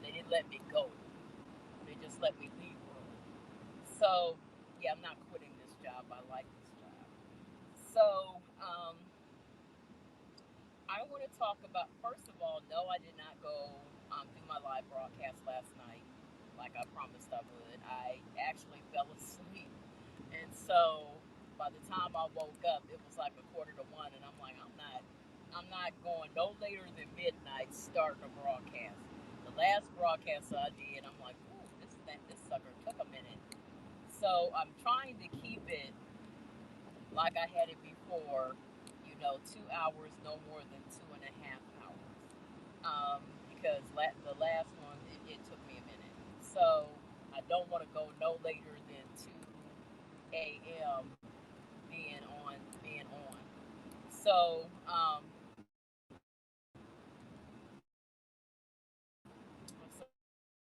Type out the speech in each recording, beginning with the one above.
They didn't let me go. They just let me leave early. So yeah, I'm not quitting this job. I like this job. So I want to talk about, first of all, no, I did not go do my live broadcast last night like I promised I would. I actually fell asleep. And so by the time I woke up, it was like a quarter to one, and I'm not going no later than midnight starting a broadcast. The last broadcast I did, I'm like, ooh, this sucker took a minute. So I'm trying to keep it like I had it before, 2 hours, no more than 2.5 hours. Because the last one, it took me a minute. So I don't want to go no later than 2 a.m. being on. So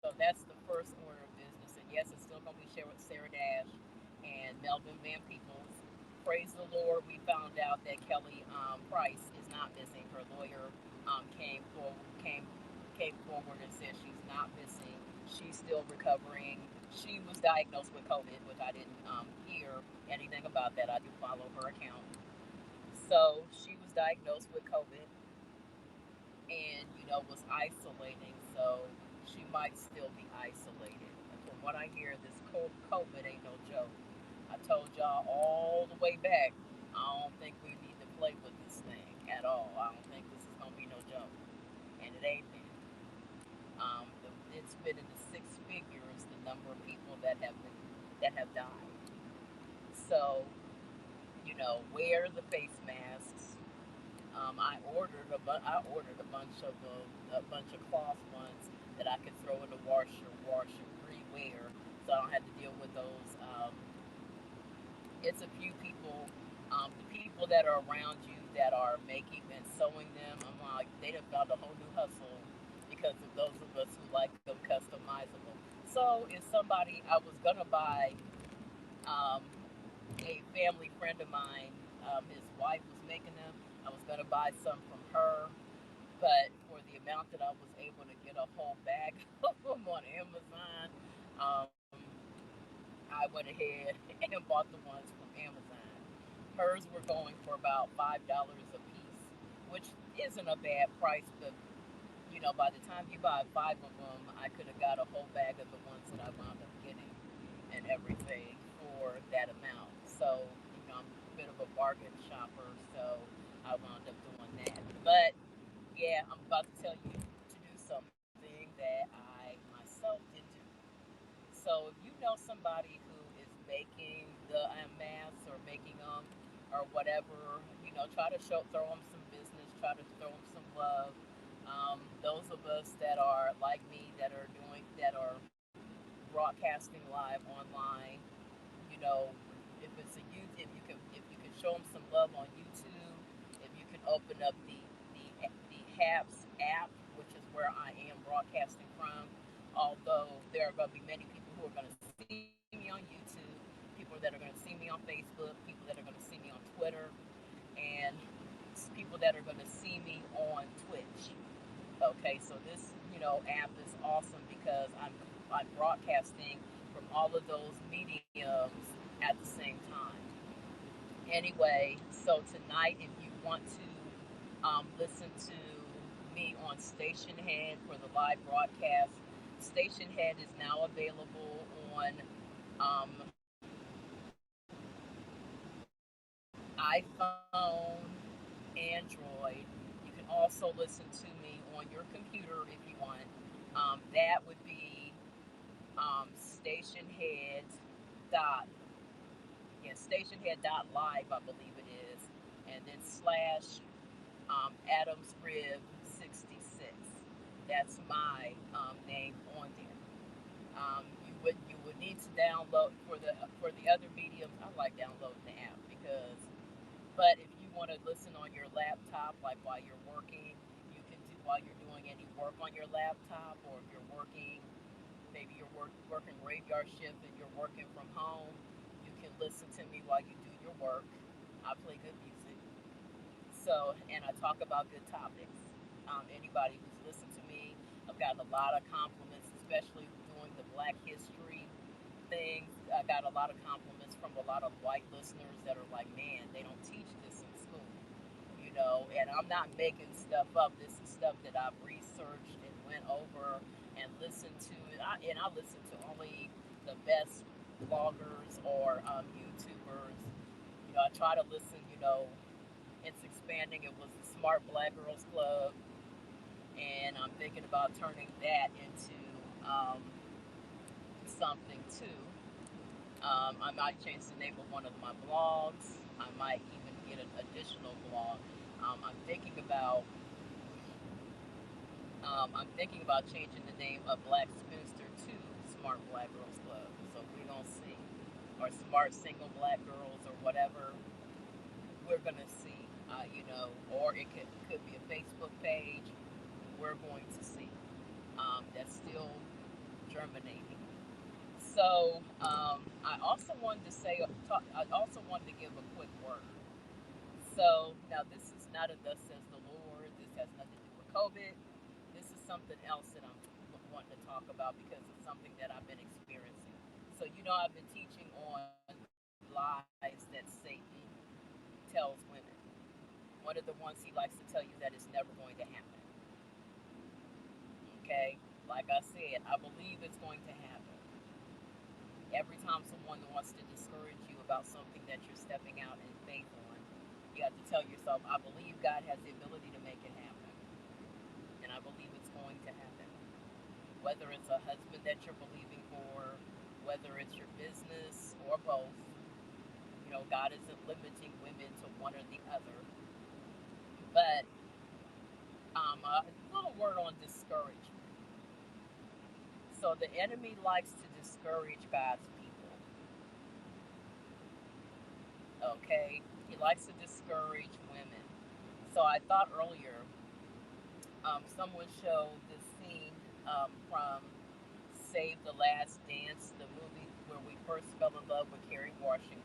so that's the first order of business. And yes, it's still going to be shared with Sarah Dash and Melvin Van Peebles. Praise the Lord, we found out that Kelly Price is not missing. Her lawyer came forward and said she's not missing. She's still recovering. She was diagnosed with COVID, which I didn't hear anything about that. I do follow her account. So she was diagnosed with COVID and was isolating. So she might still be isolated. And from what I hear, this COVID ain't no joke. I told y'all all the way back. I don't think we need to play with this thing at all. I don't think this is gonna be no joke, and it ain't been. It's been in the six figures the number of people that have died. So wear the face masks. I ordered a bunch of cloth ones that I could throw in the washer, wash and rewear, so I don't have to deal with those. It's a few people, the people that are around you that are making and sewing them. I'm like, they have found a whole new hustle because of those of us who like them customizable. So if somebody, I was gonna buy um, a family friend of mine, his wife was making them. I was gonna buy some from her, but for the amount that I was able to get a whole bag of them on Amazon, um, I went ahead and bought the ones from Amazon. Hers were going for about $5 a piece, which isn't a bad price, but by the time you buy five of them, I could have got a whole bag of the ones that I wound up getting and everything for that amount. So, I'm a bit of a bargain shopper, so I wound up doing that. But yeah, I'm about to tell you to do something that I myself did do. So if you know somebody who is making the masks or making them or whatever, try to throw them some business, try to throw them some love. Those of us that are like me that are broadcasting live online, you know, if it's a youth, if you can show them some love on YouTube, if you can open up the HAPS app, which is where I am broadcasting from. Although there are going to be many people who are going to see me on YouTube, people that are going to see me on Facebook, people that are going to see me on Twitter, and people that are going to see me on Twitch. Okay, so this app is awesome because I'm broadcasting from all of those mediums at the same time. Anyway, so tonight, if you want to listen to me on Station Head for the live broadcast, Station Head is now available on um, iPhone, Android. You can also listen to me on your computer if you want. That would be stationhead dot stationhead.live, I believe it is, and then slash Adams Rib 66. That's my name on there. You would need to download for the other mediums. I like downloading the app because, but if you want to listen on your laptop, like while you're working, you can do while you're doing any work on your laptop, or if you're working, maybe you're working graveyard shift and you're working from home, you can listen to me while you do your work. I play good music. So, and I talk about good topics. Anybody who's listened to me I've gotten a lot of compliments, especially doing the Black History things. I got a lot of compliments from a lot of white listeners that are like, man, they don't teach this in school, and I'm not making stuff up. This is stuff that I've researched and went over and listened to. And I listen to only the best bloggers or YouTubers. I try to listen, it's expanding. It was the Smart Black Girls Club, and I'm thinking about turning that into something too. I might change the name of one of my blogs. I might even get an additional blog. I'm thinking about changing the name of Black Spinster to Smart Black Girls Club. So we're gonna see, or Smart Single Black Girls, or whatever. We're gonna see, or it could be a Facebook page. We're going to see. That's still germinating. So I also wanted to I also wanted to give a quick word. So now this is not a thus says the Lord. This has nothing to do with COVID. This is something else that I'm wanting to talk about because it's something that I've been experiencing. So I've been teaching on lies that Satan tells women. One of the ones he likes to tell you that it's never going to happen. Okay, like I said, I believe it's going to happen. Every time someone wants to discourage you about something that you're stepping out in faith on, you have to tell yourself, I believe God has the ability to make it happen. And I believe it's going to happen. Whether it's a husband that you're believing for, whether it's your business or both, God isn't limiting women to one or the other. But a little word on discouragement. So the enemy likes to discourage God's people. Okay? He likes to discourage women. So I thought earlier, someone showed this scene from Save the Last Dance, the movie where we first fell in love with Kerry Washington.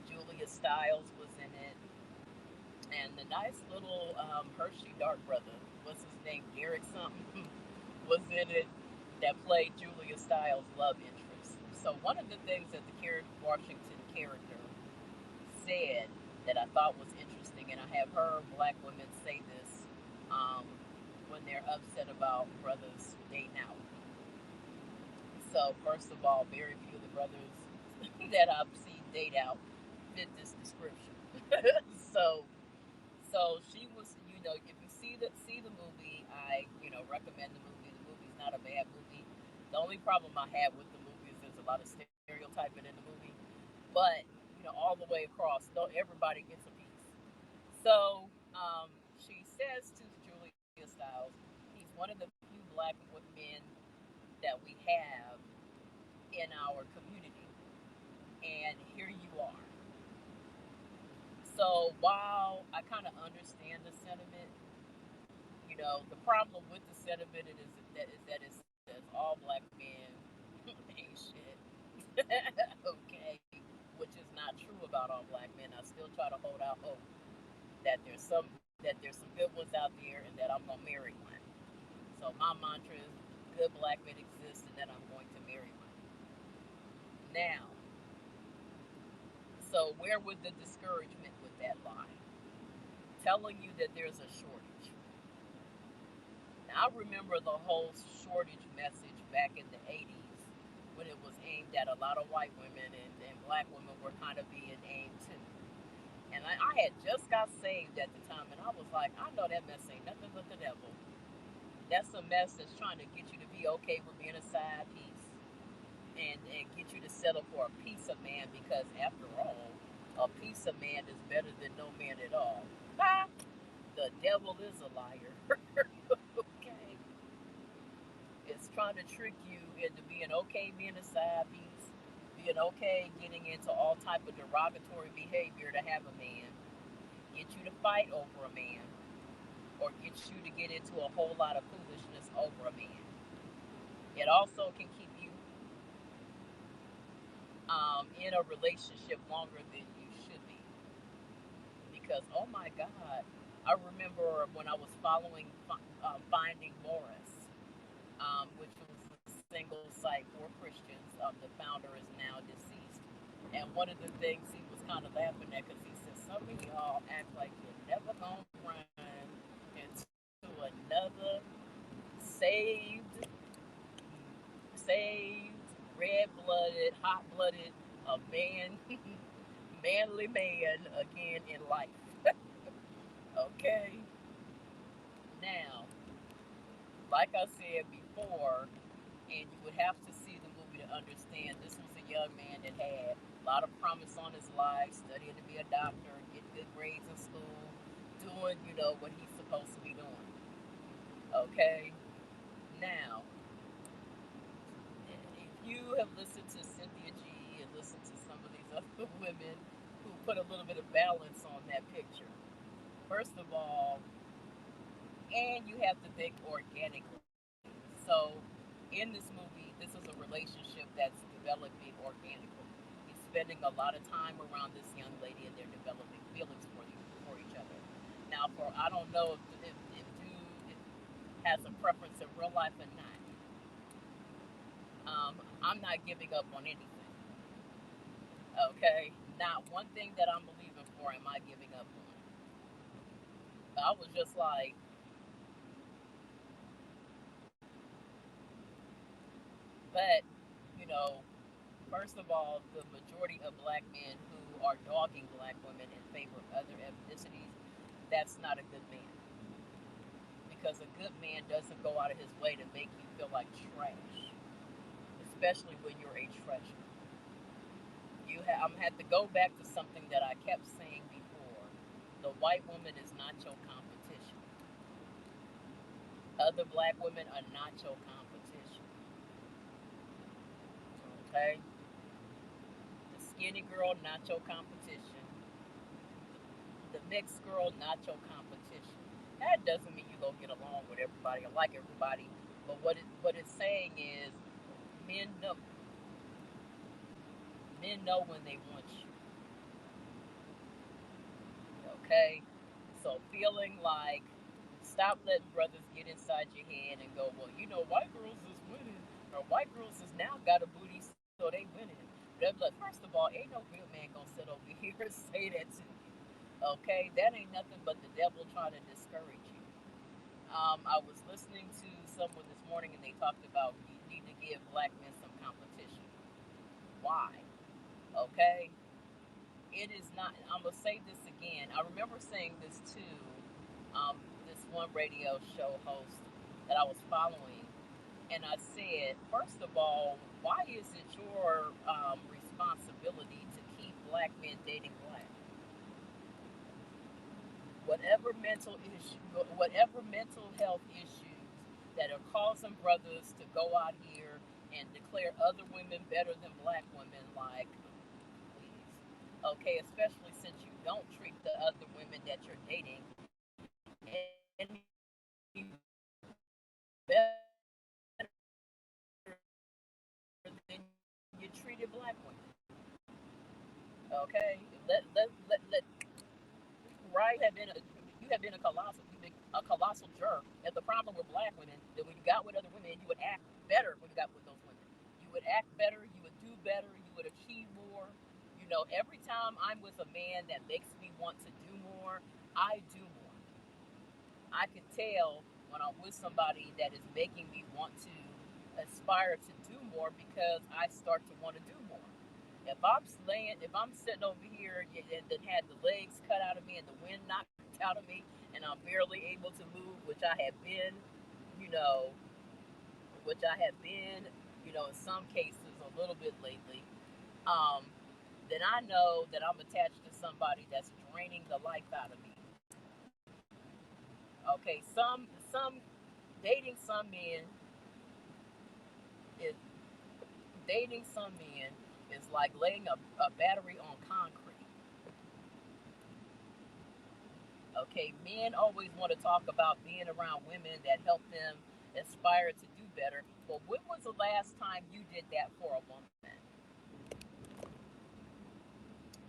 Julia Stiles was in it, and the nice little Hershey Dark brother, what's his name, Derek something, was in it, that played Julia Stiles' love interest. So one of the things that the Kerry Washington character said that I thought was interesting, and I have heard black women say this when they're upset about brothers dating out. So first of all, very few of the brothers that I've seen date out fit this description. so so she was, if you see the movie, I recommend the movie. The movie's not a bad movie. The only problem I have with the movie is there's a lot of stereotyping in the movie, but all the way across, though everybody gets a piece. So she says to Julia Stiles, he's one of the few black men that we have in our community, and here you are. So while I kind of understand the sentiment, the problem with the sentiment is that it says all black men ain't shit. Okay, which is not true about all black men. I still try to hold out hope that there's some good ones out there, and that I'm gonna marry one. So my mantra is good black men exist, and that I'm going to marry one. Now, so where would the discouragement with that lie? Telling you that there's a shortage. Now, I remember the whole shortage message back in the 80s when it was aimed at a lot of white women, and black women were kind of being aimed too. And I had just got saved at the time, and I was like, I know that mess ain't nothing but the devil. That's a mess that's trying to get you to be okay with being a side piece, and get you to settle for a piece of man, because after all, a piece of man is better than no man at all. Ha! The devil is a liar. Okay? It's trying to trick you into being okay being a side piece, being okay getting into all type of derogatory behavior to have a man, get you to fight over a man, or get you to get into a whole lot of foolishness over a man. It also can keep you in a relationship longer than you should be, because oh my God, I remember when I was following Finding Morris, which was a single site for Christians. The founder is now deceased. And one of the things he was kind of laughing at because he said, some of y'all act like you're never going to run into another saved, saved, red-blooded, hot-blooded, a man, manly man again in life. Okay? Now, like I said before, and you would have to see the movie to understand this was a young man that had a lot of promise on his life, studying to be a doctor, getting good grades in school, doing, what he's supposed to be doing. Okay? Now, if you have listened to Cynthia G and listened to some of these other women who put a little bit of balance on that picture, first of all, and you have to think organically. So, in this movie, this is a relationship that's developing organically. He's spending a lot of time around this young lady, and they're developing feelings for each other. Now, for I don't know if dude has a preference in real life or not. I'm not giving up on anything. Okay, not one thing that I'm believing for am I giving up on. I was just like, but you know, first of all, the majority of black men who are dogging black women in favor of other ethnicities, that's not a good man. Because a good man doesn't go out of his way to make you feel like trash, especially when you're a treasure. I'm gonna have to go back to something that I kept saying before. The white woman is not your competition. Other black women are not your competition. Okay? The skinny girl, not your competition. The mixed girl, not your competition. That doesn't mean you go get along with everybody or like everybody. But what it's saying is men know when they want you. Okay? So feeling like stop letting brothers get inside your head and go, well, white girls is winning, or white girls has now got a booty, so they winning. First of all, ain't no real man gonna sit over here and say that to you. Okay, that ain't nothing but the devil trying to discourage you. I was listening to someone this morning and they talked about you need to give black men some competition. Why? Okay, it is not. I'm gonna say this again. I remember saying this to um, this one radio show host that I was following, and I said, first of all, why is it your responsibility to keep black men dating black? Whatever mental health issues that are causing brothers to go out here and declare other women better than black women, like, please, okay, especially since you don't treat the other women that you're dating any better than you treated black women. Okay, let right have been you have been a colossal jerk. And the problem with black women that when you got with other women, you would act better when you got with those women. You would act better. You would do better. You would achieve more. Every time I'm with a man that makes me want to do more, I do more. I can tell when I'm with somebody that is making me want to aspire to do more because I start to want to do more. If I'm sitting over here and then had the legs cut out of me and the wind knocked out of me and I'm barely able to move, you know, which I have been, in some cases a little bit lately, um, then I know that I'm attached to somebody that's draining the life out of me. Okay, some dating some men is dating some men is like laying a battery on concrete. Okay, men always want to talk about being around women that help them aspire to do better. But when was the last time you did that for a woman?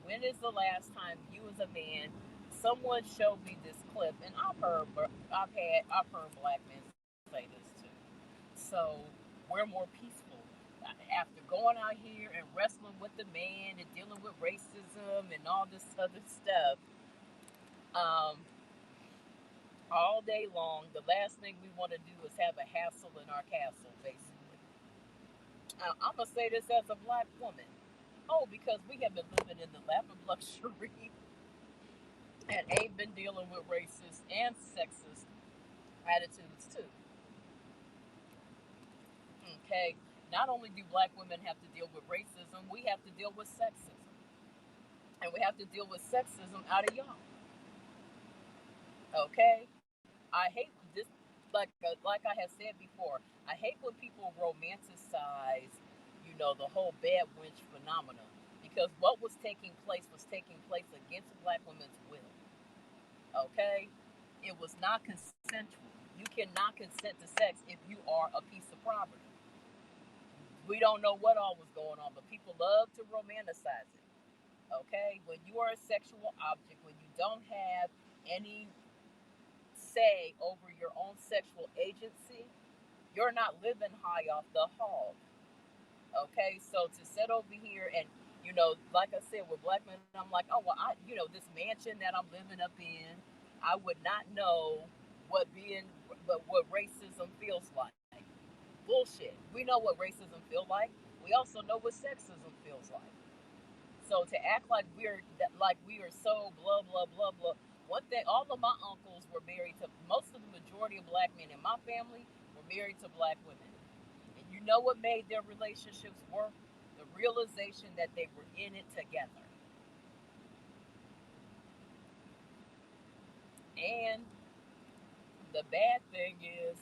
When is the last time you, as a man, someone showed me this clip, and I've heard black men say this too. So we're more peaceful after going out here and wrestling with the man and dealing with racism and all this other stuff. Um, all day long, the last thing we want to do is have a hassle in our castle, basically. I'm gonna say this as a black woman. Oh, because we have been living in the lap of luxury and ain't been dealing with racist and sexist attitudes too. Okay, not only do black women have to deal with racism, we have to deal with sexism, and we have to deal with sexism out of y'all. Okay, I hate this. Like I have said before, I hate when people romanticize, the whole bad wench phenomenon. Because what was taking place against black women's will. Okay, it was not consensual. You cannot consent to sex if you are a piece of property. We don't know what all was going on, but people love to romanticize it. Okay, when you are a sexual object, when you don't have any say over your own sexual agency, you're not living high off the hog. Okay, so to sit over here and like I said, with black men, I'm like, oh well, this mansion that I'm living up in, I would not know what racism feels like. Bullshit. We know what racism feels like. We also know what sexism feels like. So to act like we are so blah blah blah blah. One thing, all of my uncles were married to most of the majority of black men in my family were married to black women. And you know what made their relationships work? The realization that they were in it together. And the bad thing is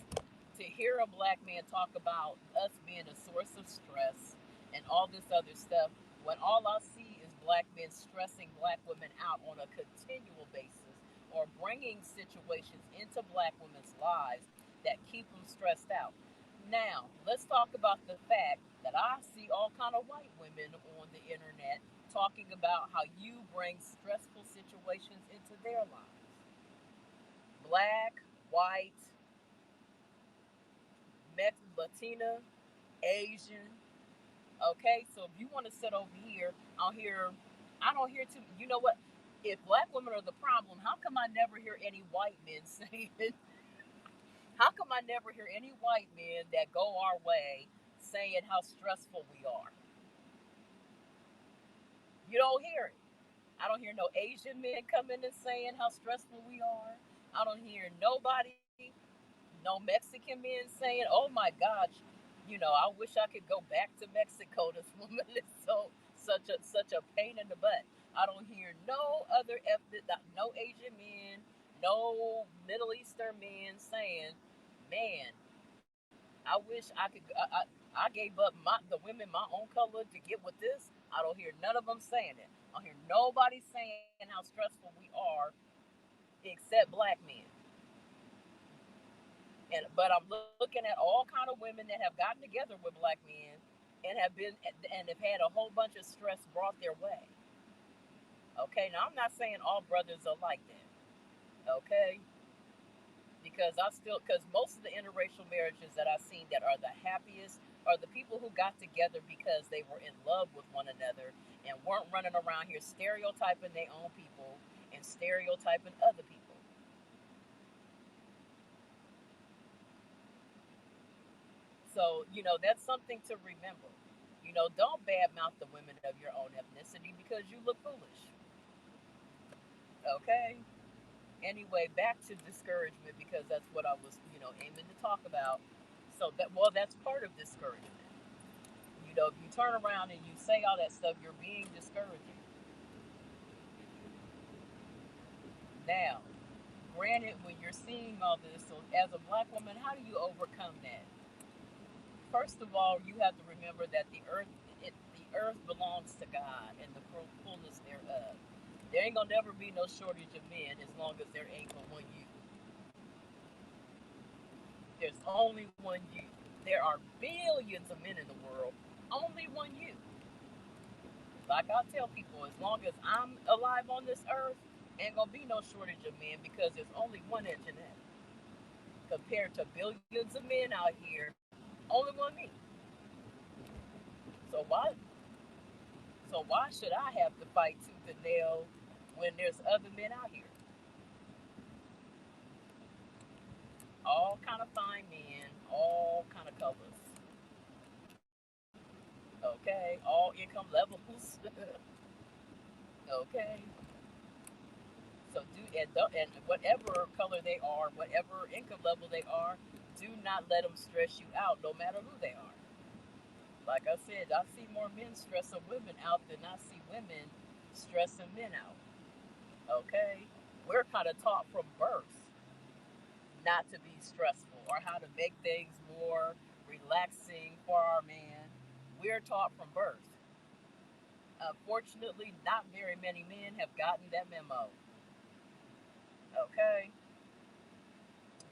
to hear a black man talk about us being a source of stress and all this other stuff when all I see is black men stressing black women out on a continual basis or bringing situations into black women's lives that keep them stressed out. Now, let's talk about the fact that I see all kind of white women on the internet talking about how you bring stressful situations into their lives. Black, white, Latina, Asian. Okay, so if you want to sit over here, I don't hear too. You know what? If black women are the problem, how come I never hear any white men saying? How come I never hear any white men that go our way saying how stressful we are? You don't hear it. I don't hear no Asian men coming and saying how stressful we are. I don't hear nobody, no Mexican men saying, "Oh my gosh, I wish I could go back to Mexico. This woman is such a pain in the butt." I don't hear no other ethnic, no Asian men, no Middle Eastern men saying, "Man, I wish I could. I gave up the women my own color to get with this." I don't hear none of them saying it. I don't hear nobody saying how stressful we are except black men. But I'm looking at all kind of women that have gotten together with black men and have had a whole bunch of stress brought their way. Okay, now I'm not saying all brothers are like that. Okay, because most of the interracial marriages that I've seen that are the happiest are the people who got together because they were in love with one another and weren't running around here stereotyping their own people and stereotyping other people. So, that's something to remember. Don't badmouth the women of your own ethnicity because you look foolish. Okay? Anyway, back to discouragement because that's what I was, aiming to talk about. So that's part of discouragement. If you turn around and you say all that stuff, you're being discouraging. Now, granted, when you're seeing all this, so as a black woman, how do you overcome that? First of all, you have to remember that the earth belongs to God and the fullness thereof. There ain't gonna never be no shortage of men as long as there ain't but one you. There's only one you. There are billions of men in the world, only one you. Like I tell people, as long as I'm alive on this earth, Ain't gonna be no shortage of men because there's only one internet compared to billions of men out here. Only one me. So why should I have to fight tooth and nail when there's other men out here? All kind of fine men, all kind of colors. Okay, all income levels. Okay, so and whatever color they are, whatever income level they are, do not let them stress you out, no matter who they are. Like I said, I see more men stressing women out than I see women stressing men out. Okay, we're kind of taught from birth not to be stressful or how to make things more relaxing for our man. We're taught from birth. Unfortunately, not very many men have gotten that memo. Okay,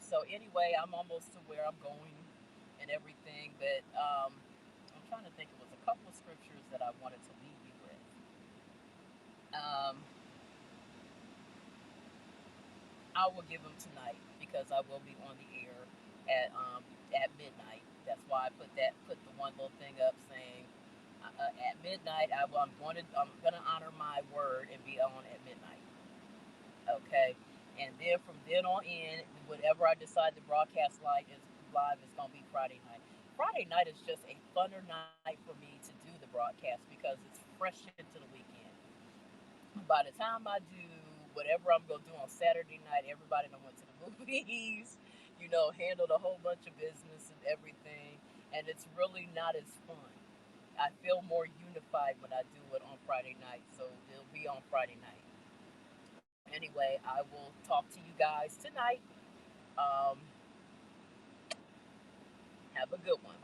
so anyway, I'm almost to where I'm going and everything, but I'm trying to think. It was a couple of scriptures that I wanted to leave you with. Um, I will give them tonight because I will be on the air at midnight. That's why I put the one little thing up saying at midnight I'm going to honor my word and be on at midnight. Okay, and then from then on in, whatever I decide to broadcast live is going to be Friday night. Friday night is just a funner night for me to do the broadcast because it's fresh into the weekend. By the time I do whatever I'm gonna do on Saturday night, everybody done went to the movies, handled a whole bunch of business and everything, and it's really not as fun. I feel more unified when I do it on Friday night, so it'll be on Friday night. Anyway, I will talk to you guys tonight. Um, have a good one.